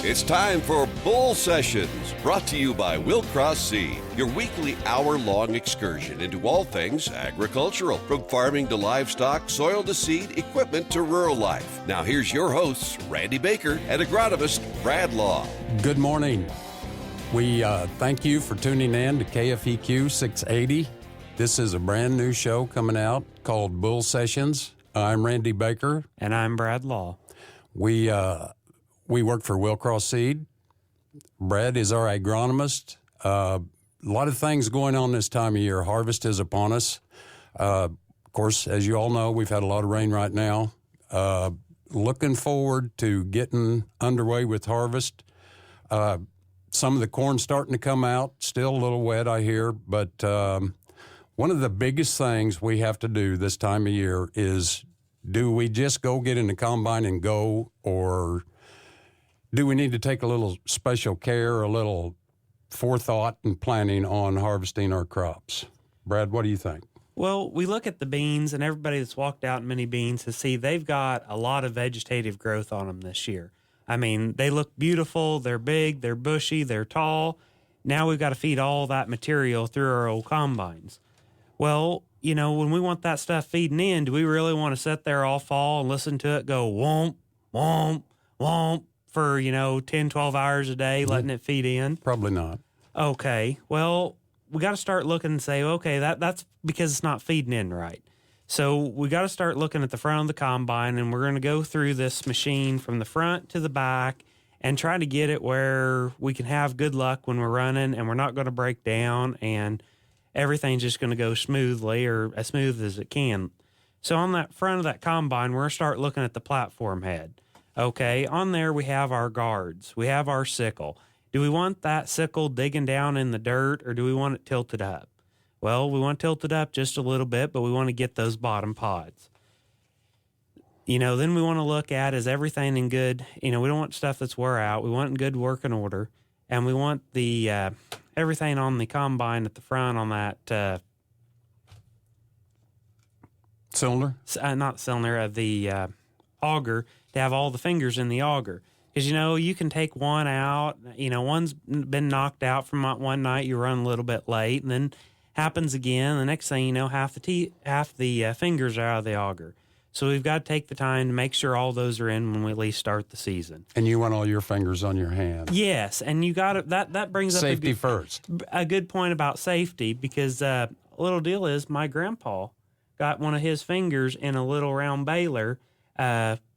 It's time for Bull Sessions, brought to you by Willcross Seed, your weekly hour-long excursion into all things agricultural, from farming to livestock, soil to seed, equipment to rural life. Now here's your hosts, Randy Baker and agronomist Brad Law. Good morning. We thank you for tuning in to KFEQ 680. This is a brand new show coming out called Bull Sessions. I'm Randy Baker. And I'm Brad Law. We work for Willcross Seed. Brad is our agronomist. A lot of things going on this time of year. Harvest is upon us. Of course, as you all know, we've had a lot of rain right now. Looking forward to getting underway with harvest. Some of the corn's starting to come out. Still a little wet, I hear. But one of the biggest things we have to do this time of year is, do we just go get in the combine and go, or do we need to take a little special care, a little forethought and planning on harvesting our crops? Brad, what do you think? Well, we look at the beans, and everybody that's walked out in many beans has seen they've got a lot of vegetative growth on them this year. I mean, they look beautiful, they're big, they're bushy, they're tall. Now we've got to feed all that material through our old combines. Well, you know, when we want that stuff feeding in, do we really want to sit there all fall and listen to it go womp, womp, womp for, 10, 12 hours a day, letting it feed in? Probably not. Okay, well, we got to start looking and say, okay, that's because it's not feeding in right. So we got to start looking at the front of the combine, and we're going to go through this machine from the front to the back and try to get it where we can have good luck when we're running, and we're not going to break down, and everything's just going to go smoothly, or as smooth as it can. So on that front of that combine, we're going to start looking at the platform head. Okay, on there we have our guards. We have our sickle. Do we want that sickle digging down in the dirt, or do we want it tilted up? Well, we want it tilted up just a little bit, but we want to get those bottom pods. Then we want to look at, is everything in good, we don't want stuff that's wore out. We want in good working order, and we want the everything on the combine at the front on that Cylinder? Not cylinder, the auger, to have all the fingers in the auger. Because, you can take one out, one's been knocked out from one night, you run a little bit late, and then happens again. The next thing you know, half the fingers are out of the auger. So we've got to take the time to make sure all those are in when we at least start the season. And you want all your fingers on your hand. Yes, and you got to, that brings up safety first. A good point about safety, because a little deal is my grandpa got one of his fingers in a little round baler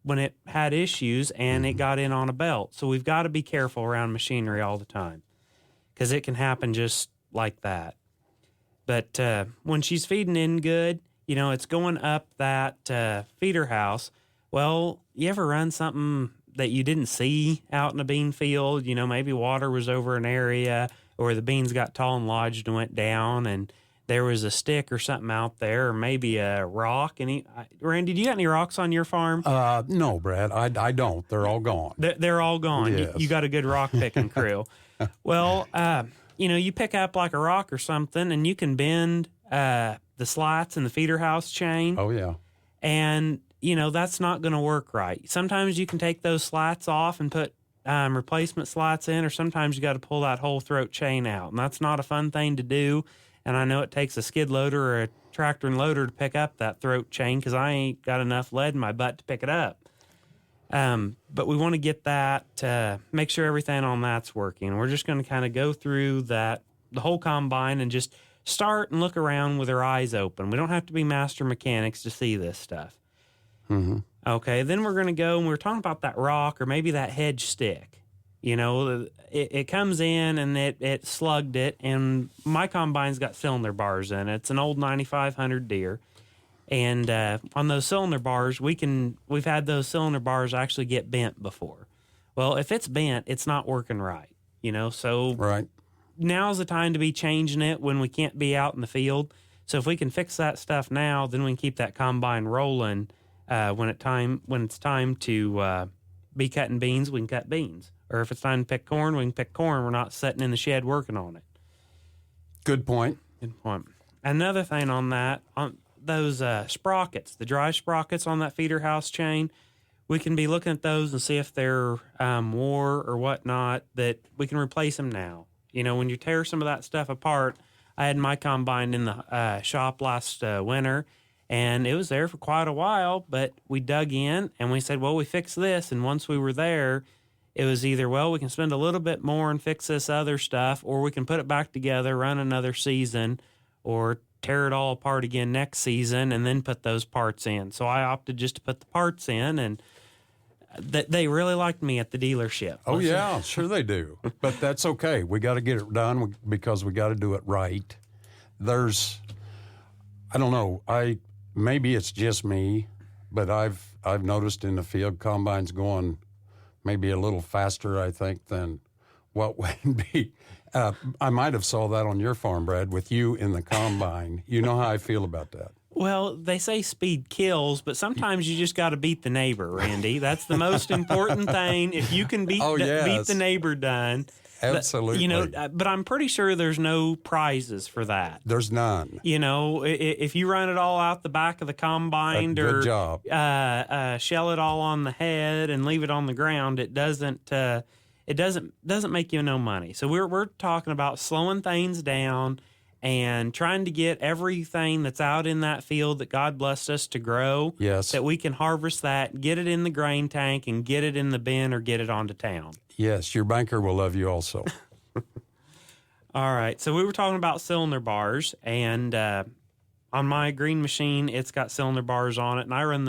when it had issues, and it got in on a belt. So we've got to be careful around machinery all the time, because it can happen just like that. But when she's feeding in good, it's going up that feeder house. Well, you ever run something that you didn't see out in a bean field? Maybe water was over an area, or the beans got tall and lodged and went down, and there was a stick or something out there, or maybe a rock. Randy, do you got any rocks on your farm? No, Brad, I don't. They're all gone. They're all gone. Yes. You got a good rock picking crew. Well, you pick up like a rock or something, and you can bend the slats in the feeder house chain. Oh, yeah. And, that's not going to work right. Sometimes you can take those slats off and put replacement slats in, or sometimes you got to pull that whole throat chain out. And that's not a fun thing to do. And I know it takes a skid loader or a tractor and loader to pick up that throat chain, because I ain't got enough lead in my butt to pick it up. But we want to get that, make sure everything on that's working. We're just going to kind of go through the whole combine and just start and look around with our eyes open. We don't have to be master mechanics to see this stuff. Mm-hmm. Okay, then we're going to go, and we're talking about that rock or maybe that hedge stick. It comes in and it slugged it, and my combine's got cylinder bars in it. It's an old 9500 Deere. And on those cylinder bars, we've had those cylinder bars actually get bent before. Well, if it's bent, it's not working right, so right. Now's the time to be changing it when we can't be out in the field. So if we can fix that stuff now, then we can keep that combine rolling. When it's time to be cutting beans, we can cut beans. Or if it's time to pick corn, we can pick corn. We're not sitting in the shed working on it. Good point. Good point. Another thing on that, on those sprockets, the dry sprockets on that feeder house chain, we can be looking at those and see if they're wore or whatnot, that we can replace them now. You know, when you tear some of that stuff apart, I had my combine in the shop last winter, and it was there for quite a while, but we dug in and we said, well, we fixed this. And once we were there, it was either, well, we can spend a little bit more and fix this other stuff, or we can put it back together, run another season, or tear it all apart again next season and then put those parts in. So I opted just to put the parts in, and they really liked me at the dealership. Oh, yeah, sure they do. But that's okay. We got to get it done because we got to do it right. I don't know, maybe it's just me, but I've noticed in the field combines going maybe a little faster, I think, than what would be. I might have saw that on your farm, Brad, with you in the combine. You know how I feel about that. Well, they say speed kills, but sometimes you just got to beat the neighbor, Randy. That's the most important thing. If you can beat the neighbor done. Absolutely. You know, but I'm pretty sure there's no prizes for that. There's none. You know, if you run it all out the back of the combine, good job. Shell it all on the head and leave it on the ground, it doesn't make you no money. So we're talking about slowing things down and trying to get everything that's out in that field that God blessed us to grow. Yes. That we can harvest that, get it in the grain tank, and get it in the bin or get it onto town. Yes, your banker will love you also. All right. So we were talking about cylinder bars, and on my green machine, it's got cylinder bars on it, and I run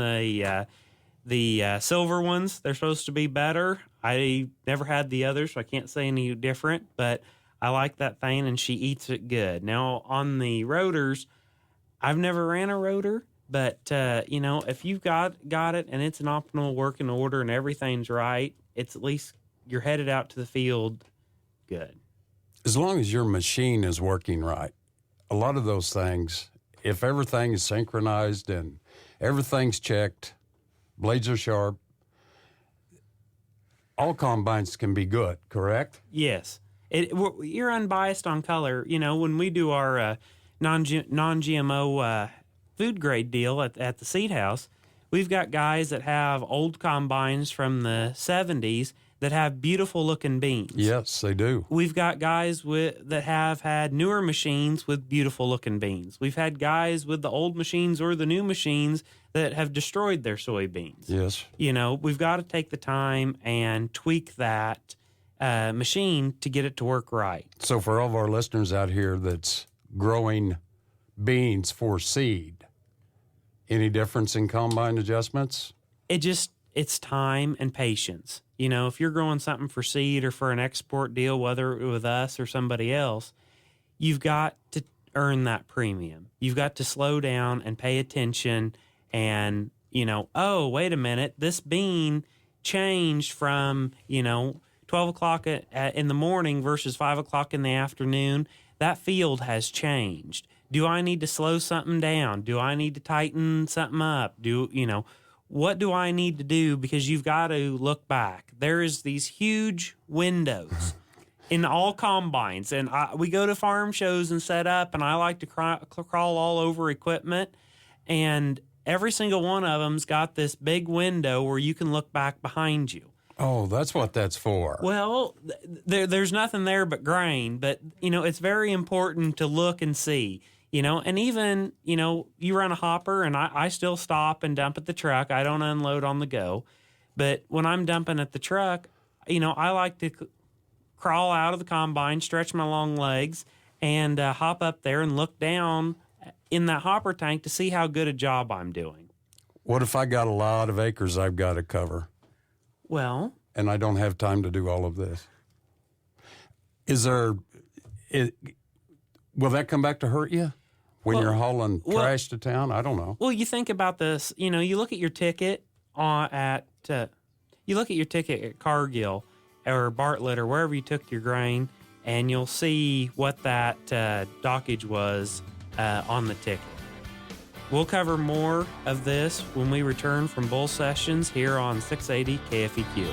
the silver ones. They're supposed to be better. I never had the others, so I can't say any different, but I like that thing, and she eats it good. Now, on the rotors, I've never ran a rotor, but, you know, if you've got it and it's an optimal working order and everything's right, it's at least you're headed out to the field good. As long as your machine is working right, a lot of those things, if everything is synchronized and everything's checked, blades are sharp, all combines can be good, correct? Yes. You're unbiased on color. You know, when we do our non-GMO food grade deal at the seed house, we've got guys that have old combines from the 70s that have beautiful looking beans. Yes, they do. We've got guys that have had newer machines with beautiful looking beans. We've had guys with the old machines or the new machines that have destroyed their soybeans. Yes. You know, we've got to take the time and tweak that machine to get it to work right. So for all of our listeners out here that's growing beans for seed, any difference in combine adjustments? It's time and patience. You know, if you're growing something for seed or for an export deal, whether with us or somebody else, you've got to earn that premium. You've got to slow down and pay attention and, you know, oh, wait a minute, this bean changed from, you know, 12 o'clock in the morning versus 5 o'clock in the afternoon. That field has changed. Do I need to slow something down? Do I need to tighten something up? What do I need to do? Because you've got to look back. There is these huge windows in all combines. And we go to farm shows and set up, and I like to crawl all over equipment. And every single one of them's got this big window where you can look back behind you. Oh, that's what that's for. Well, there's nothing there but grain. But, you know, it's very important to look and see. You know, and even, you know, you run a hopper, and I still stop and dump at the truck. I don't unload on the go. But when I'm dumping at the truck, you know, I like to crawl out of the combine, stretch my long legs, and hop up there and look down in that hopper tank to see how good a job I'm doing. What if I got a lot of acres I've got to cover? Well, and I don't have time to do all of this. Will that come back to hurt you when you're hauling trash to town? I don't know. Well, you think about this. You know, you look at your ticket at Cargill or Bartlett or wherever you took your grain, and you'll see what that dockage was on the ticket. We'll cover more of this when we return from Bull Sessions here on 680 KFEQ.